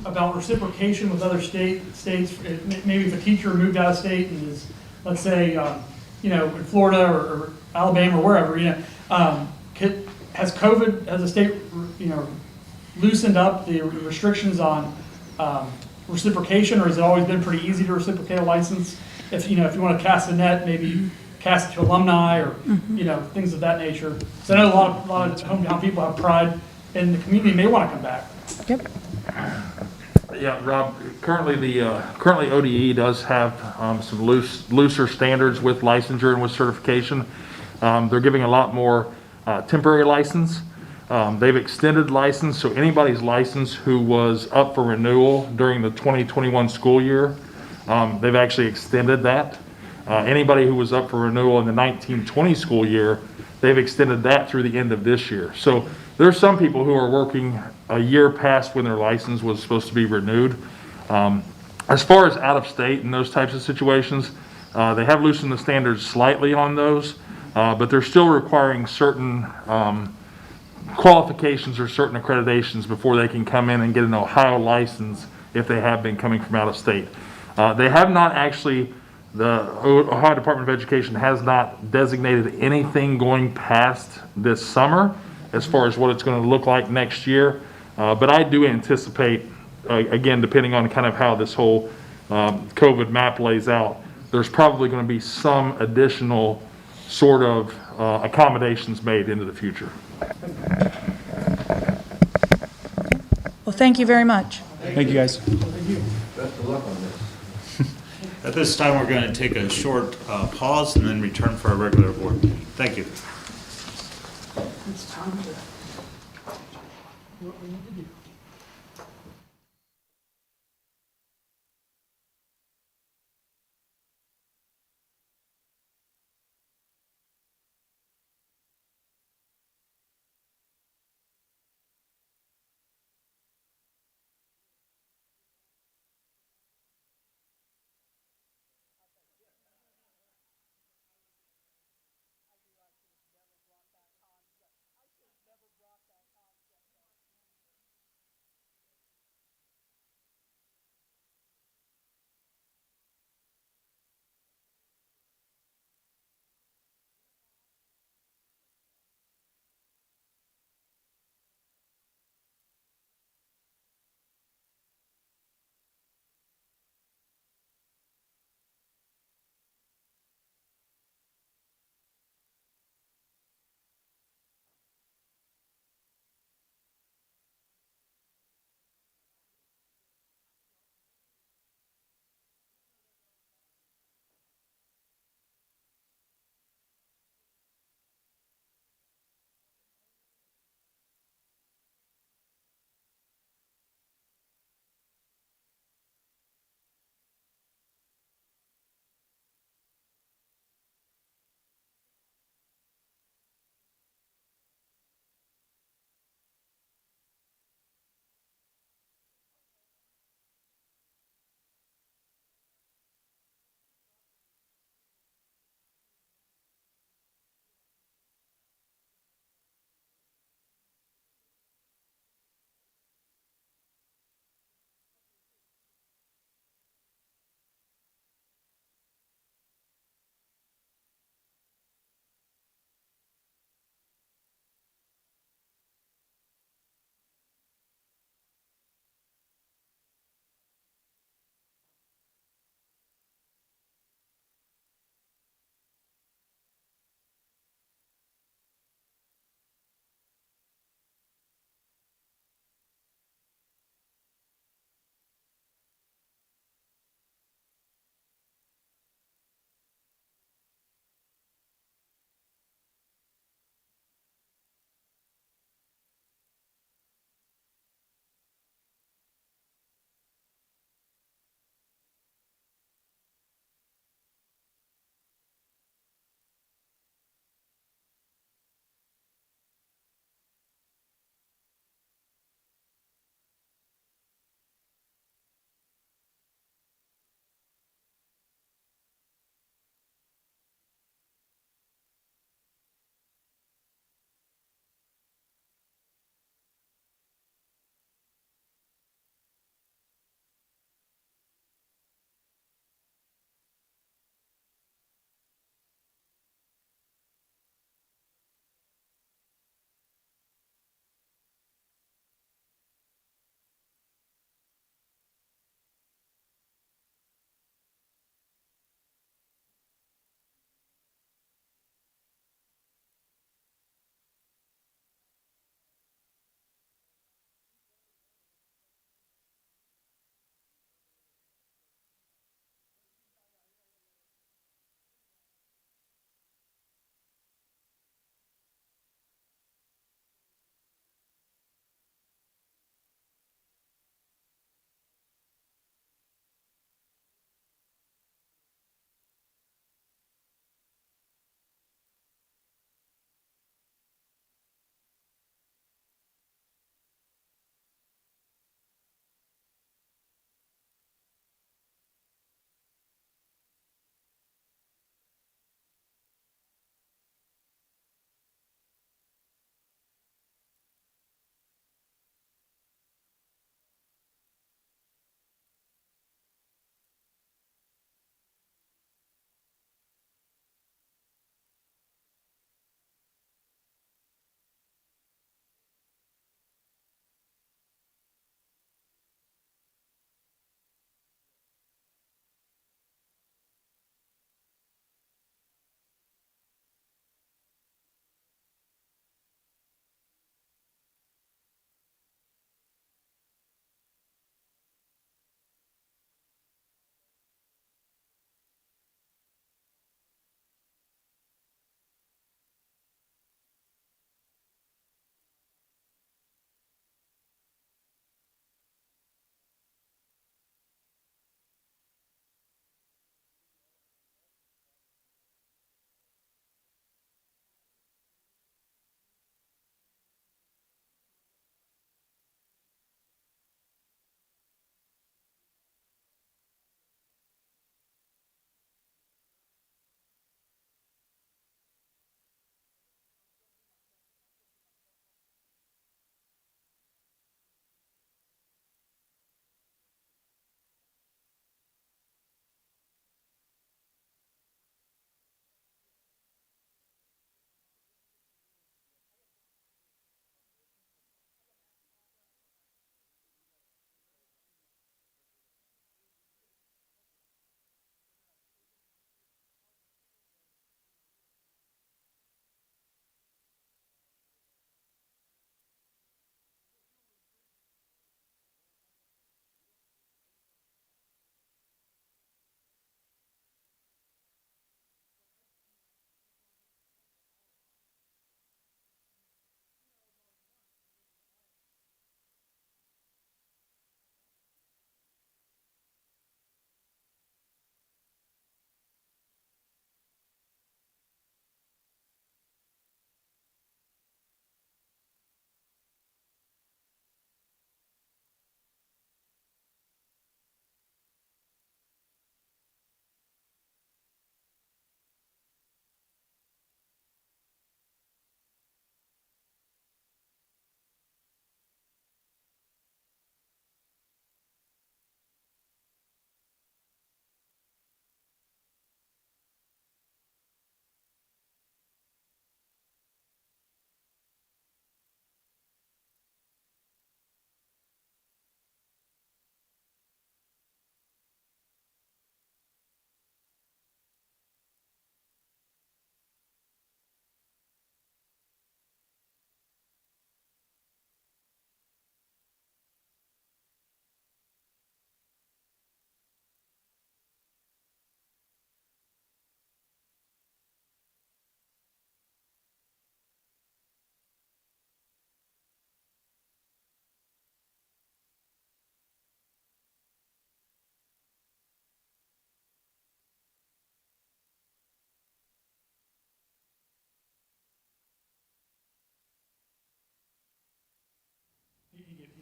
about reciprocation with other states. Maybe if a teacher moved out of state and is, let's say, in Florida or Alabama or wherever, has COVID, has the state, loosened up the restrictions on reciprocation, or has it always been pretty easy to reciprocate a license? If you want to cast a net, maybe cast it to alumni or things of that nature. So I know a lot of hometown people have pride in the community and they want to come back. Yep. Yeah, Rob, currently ODE does have some looser standards with licensure and with certification. They're giving a lot more temporary license. They've extended license, so anybody's license who was up for renewal during the 2021 school year, they've actually extended that. Anybody who was up for renewal in the 1920 school year, they've extended that through the end of this year. So there's some people who are working a year past when their license was supposed to be renewed. As far as out of state and those types of situations, they have loosened the standards slightly on those, but they're still requiring certain qualifications or certain accreditations before they can come in and get an Ohio license if they have been coming from out of state. They have not actually, the Ohio Department of Education has not designated anything going past this summer as far as what it's going to look like next year. But I do anticipate, again, depending on kind of how this whole COVID map lays out, there's probably going to be some additional sort of accommodations made into the future. Well, thank you very much. Thank you, guys. Best of luck on this. At this time, we're going to take a short pause and then return for our regular board meeting. Thank you. It's time to do what we need to do.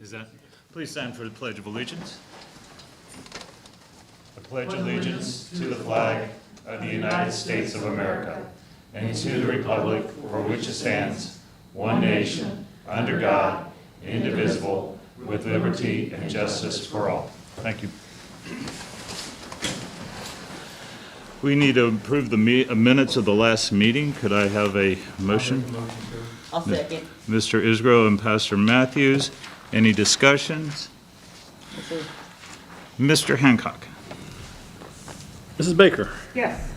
Is that, please stand for the Pledge of Allegiance. I pledge allegiance to the flag of the United States of America and to the republic for which it stands, one nation, under God, indivisible, with liberty and justice for all. Thank you. We need to approve the minutes of the last meeting. Could I have a motion? I'll second. Mr. Isgro and Pastor Matthews. Any discussions? Mr. Hancock. Mrs. Baker. Yes.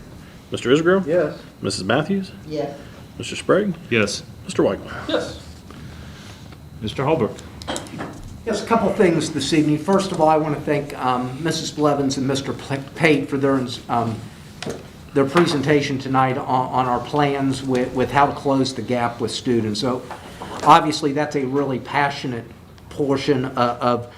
Mr. Isgro. Yes. Mrs. Matthews. Yes. Mr. Sprague. Yes. Mr. Weigel. Yes. Mr. Holbrook. Yes, a couple things this evening. First of all, I want to thank Mrs. Blevins and Mr. Pate for their presentation tonight on our plans with how to close the gap with students. So obviously, that's a really passionate portion of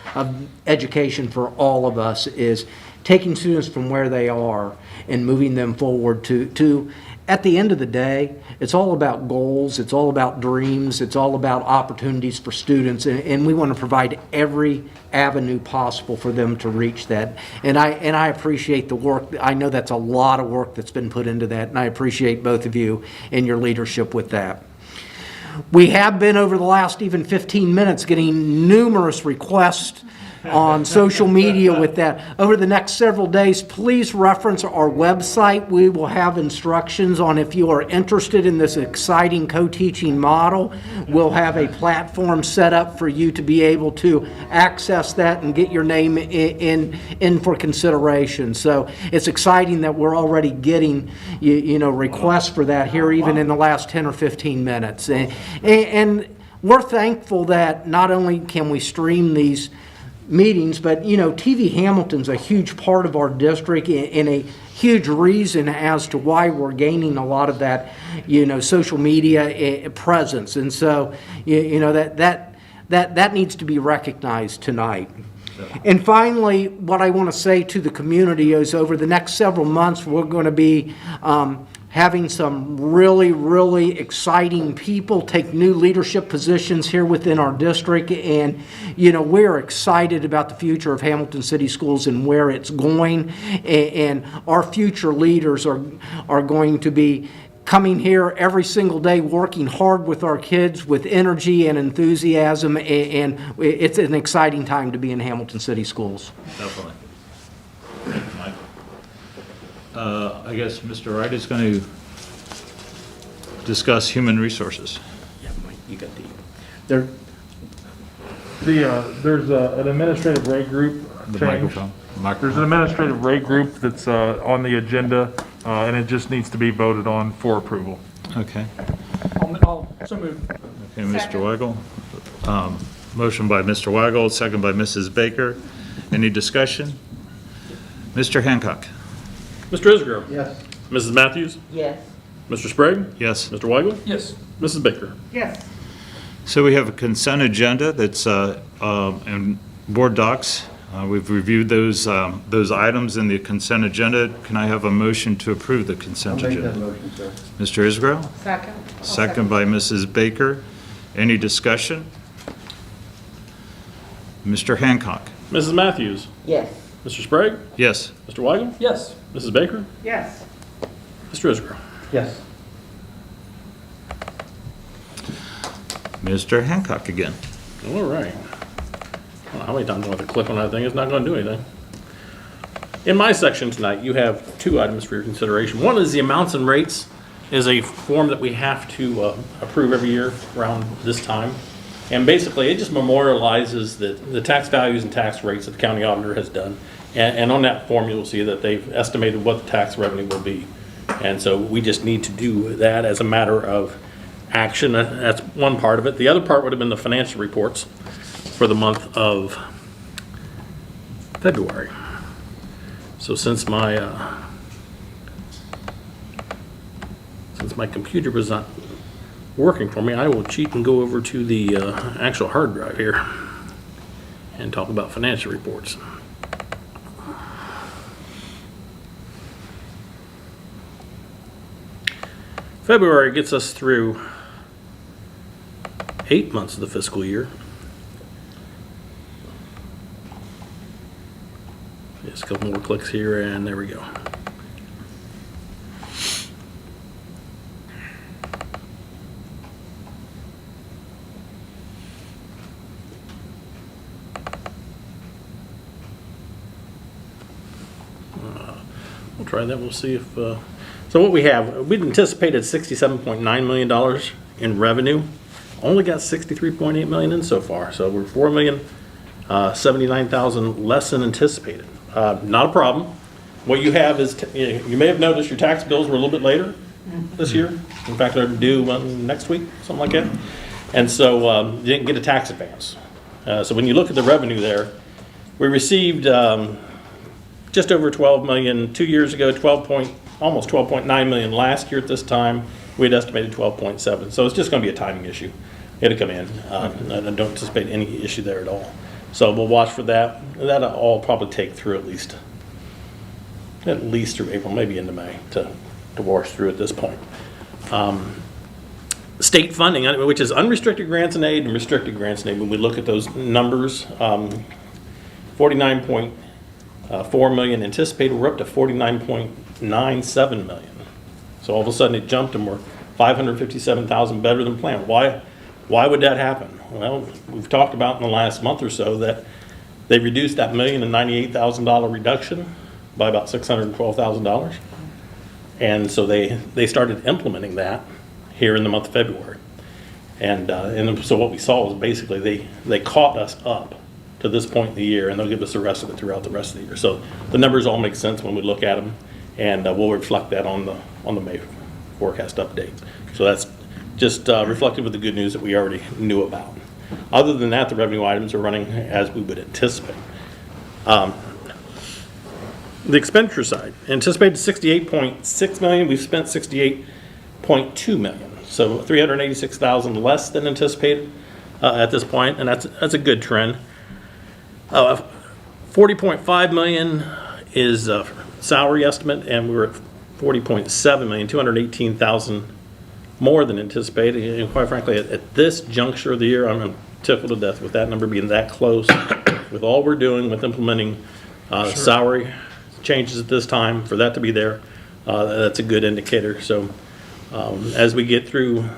education for all of us, is taking students from where they are and moving them forward to at the end of the day, it's all about goals, it's all about dreams, it's all about opportunities for students, and we want to provide every avenue possible for them to reach that. And I appreciate the work. I know that's a lot of work that's been put into that, and I appreciate both of you and your leadership with that. We have been, over the last even 15 minutes, getting numerous requests on social media with that. Over the next several days, please reference our website. We will have instructions on, if you are interested in this exciting co-teaching model, we'll have a platform set up for you to be able to access that and get your name in for consideration. So it's exciting that we're already getting requests for that here, even in the last 10 or 15 minutes. And we're thankful that not only can we stream these meetings, but TV Hamilton's a huge part of our district and a huge reason as to why we're gaining a lot of that social media presence. And so that needs to be recognized tonight. And finally, what I want to say to the community is, over the next several months, we're going to be having some really, really exciting people take new leadership positions here within our district. And, we're excited about the future of Hamilton City Schools and where it's going. And our future leaders are going to be coming here every single day, working hard with our kids with energy and enthusiasm. And it's an exciting time to be in Hamilton City Schools. Definitely. I guess Mr. Wright is going to discuss human resources. Yeah, Mike, you got the. There's an administrative rate group The change. microphone. There's an administrative rate group that's on the agenda, and it just needs to be voted on for approval. Okay. I'll so move. Okay, Mr. Weigel. Motion by Mr. Weigel, second by Mrs. Baker. Any discussion? Mr. Hancock. Mr. Isgro. Yes. Mrs. Matthews. Yes. Mr. Sprague. Yes. Mr. Weigel. Yes. Mrs. Baker. Yes. So we have a consent agenda that's in board docs. We've reviewed those items in the consent agenda. Can I have a motion to approve the consent I'll make agenda? that motion, sir. Mr. Isgro? Second. Second by Mrs. Baker. Any discussion? Mr. Hancock? Mrs. Matthews. Yes. Mr. Sprague. Yes. Mr. Weigel. Yes. Mrs. Baker. Yes. Mr. Isgro. Yes. Mr. Hancock again. All right. I don't know how many times I have to click on that thing. It's not going to do anything. In my section tonight, you have two items for your consideration. One is the amounts and rates, is a form that we have to approve every year around this time. And basically, it just memorializes the tax values and tax rates that the county auditor has done. And on that form, you'll see that they've estimated what the tax revenue will be. And so we just need to do that as a matter of action. That's one part of it. The other part would have been the financial reports for the month of February. So since my computer was not working for me, I will cheat and go over to the actual hard drive here and talk about financial reports. February gets us through 8 months of the fiscal year. Just a couple more clicks here, and there we go. We'll try that, we'll see if, so what we have, we'd anticipated $67.9 million in revenue, only got $63.8 million in so far, so we're $4,079,000 less than anticipated. Not a problem. What you have is, you may have noticed your tax bills were a little bit later this year. In fact, they're due next week, something like that. And so you didn't get a tax advance. So when you look at the revenue there, we received just over 12 million 2 years ago, almost 12.9 million last year at this time. We had estimated 12.7. So it's just going to be a timing issue. It'll come in. I don't anticipate any issue there at all. So we'll watch for that. That'll all probably take through at least through April, maybe into May to wash through at this point. State funding, which is unrestricted grants and aid and restricted grants and aid, when we look at those numbers, 49.4 million anticipated, we're up to 49.97 million. So all of a sudden it jumped and we're 557,000 better than planned. Why would that happen? Well, we've talked about in the last month or so that they reduced that $1,098,000 reduction by about $612,000. And so they started implementing that here in the month of February. And so what we saw was basically they caught us up to this point in the year, and they'll give us the rest of it throughout the rest of the year. So the numbers all make sense when we look at them, and we'll reflect that on the May forecast update. So that's just reflective of the good news that we already knew about. Other than that, the revenue items are running as we would anticipate. The expenditure side, anticipated 68.6 million, we've spent 68.2 million. So 386,000 less than anticipated at this point, and that's a good trend. 40.5 million is a salary estimate, and we were at 40.7 million, 218,000 more than anticipated. And quite frankly, at this juncture of the year, I'm tickled to death with that number being that close. With all we're doing with implementing salary changes at this time, for that to be there, that's a good indicator. So as we get through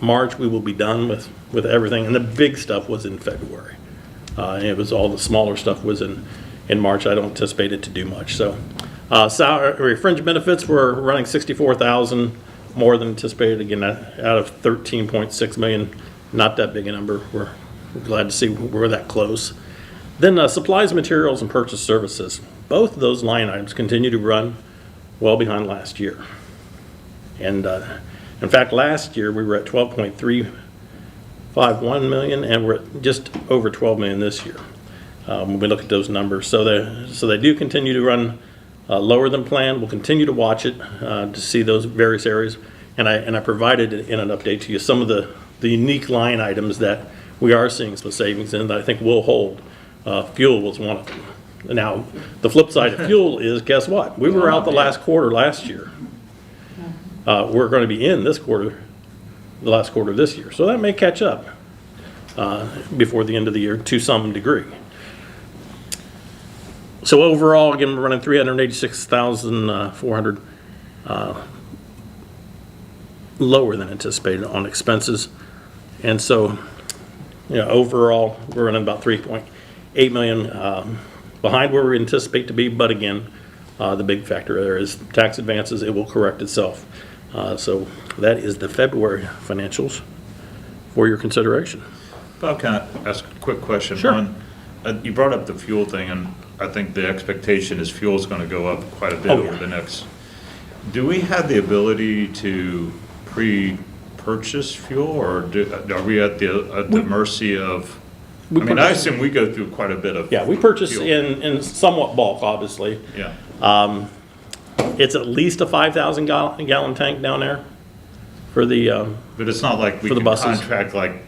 March, we will be done with everything. And the big stuff was in February. It was all the smaller stuff was in March. I don't anticipate it to do much. So salary fringe benefits were running 64,000 more than anticipated. Again, out of 13.6 million, not that big a number. We're glad to see we're that close. Then supplies, materials, and purchase services. Both of those line items continue to run well behind last year. And in fact, last year we were at 12.351 million, and we're at just over 12 million this year when we look at those numbers. So they do continue to run lower than planned. We'll continue to watch it to see those various areas. And I provided in an update to you some of the unique line items that we are seeing some savings in that I think will hold. Fuel was one of them. Now, the flip side of fuel is, guess what? We were out the last quarter last year. We're going to be in this quarter, the last quarter of this year. So that may catch up before the end of the year to some degree. So overall, again, we're running 386,400 lower than anticipated on expenses. And so, overall, we're running about 3.8 million behind where we anticipate to be. But again, the big factor there is tax advances. It will correct itself. So that is the February financials for your consideration. Bob, can I ask a quick question? Sure. You brought up the fuel thing, and I think the expectation is fuel is going to go up quite a bit over the next. Do we have the ability to pre-purchase fuel, or are we at the mercy of? I assume we go through quite a bit of. Yeah, we purchase fuel. in somewhat bulk, obviously. Yeah. It's at least a 5,000 gallon tank down there for the. But it's not like we for the can buses. contract like.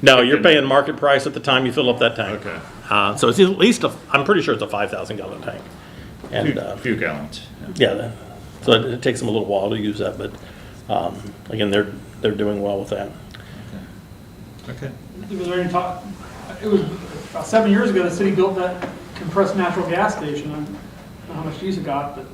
No, you're paying market price at the time you fill up that tank. Okay. So it's at least I'm pretty sure it's a 5,000 gallon tank. And A few gallons. yeah, so it takes them a little while to use that, but again, they're doing well with that. Okay. It was about 7 years ago, the city built that compressed natural gas station. I don't know how much use it got, but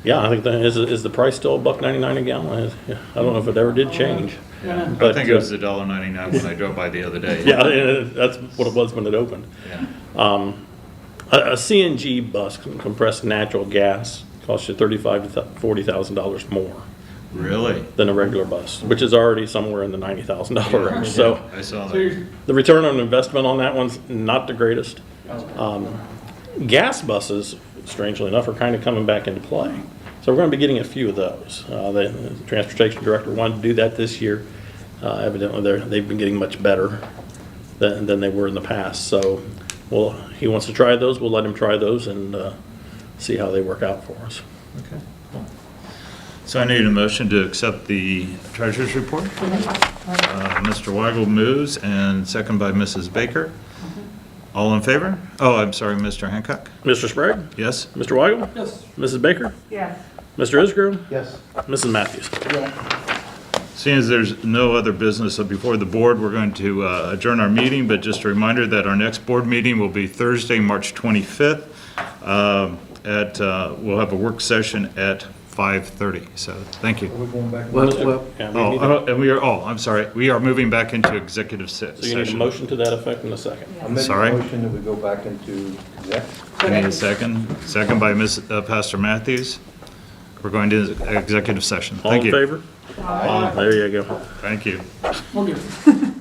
Yeah, I think that, is the price still $1.99 a gallon? I don't know if it ever did change. yeah. I But, think it was $1.99 when I drove by the other day. Yeah, that's what it was when it opened. Yeah. A CNG bus, compressed natural gas, costs you $35,000 to $40,000 more Really? than a regular bus, which is already somewhere in the $90,000 range. So I saw So that. you're, the return on investment on that one's not the greatest. Gas buses, strangely enough, are kind of coming back into play. So we're going to be getting a few of those. The transportation director wanted to do that this year. Evidently, they've been getting much better than they were in the past. So, well, he wants to try those. We'll let him try those and see how they work out for us. Okay, cool. So I need a motion to accept the treasurer's report. Mr. Weigel moves, and second by Mrs. Baker. All in favor? Oh, I'm sorry, Mr. Hancock? Mr. Sprague? Yes? Mr. Weigel? yes. Mrs. Baker? Yes. Mr. Isgro? Yes. Mrs. Matthews? Seeing as there's no other business before the board, we're going to adjourn our meeting, but just a reminder that our next board meeting will be Thursday, March 25th. We'll have a work session at 5:30, so thank you. We're going back. Yeah, we need to- And I'm sorry, we are moving back into executive session. So you need a motion to that effect in a second. I'm making Sorry? a motion that we go back into exec. I need a second. Second by Pastor Matthews. We're going to executive session. All Thank in you. favor? There you go. Thank you. We'll get it.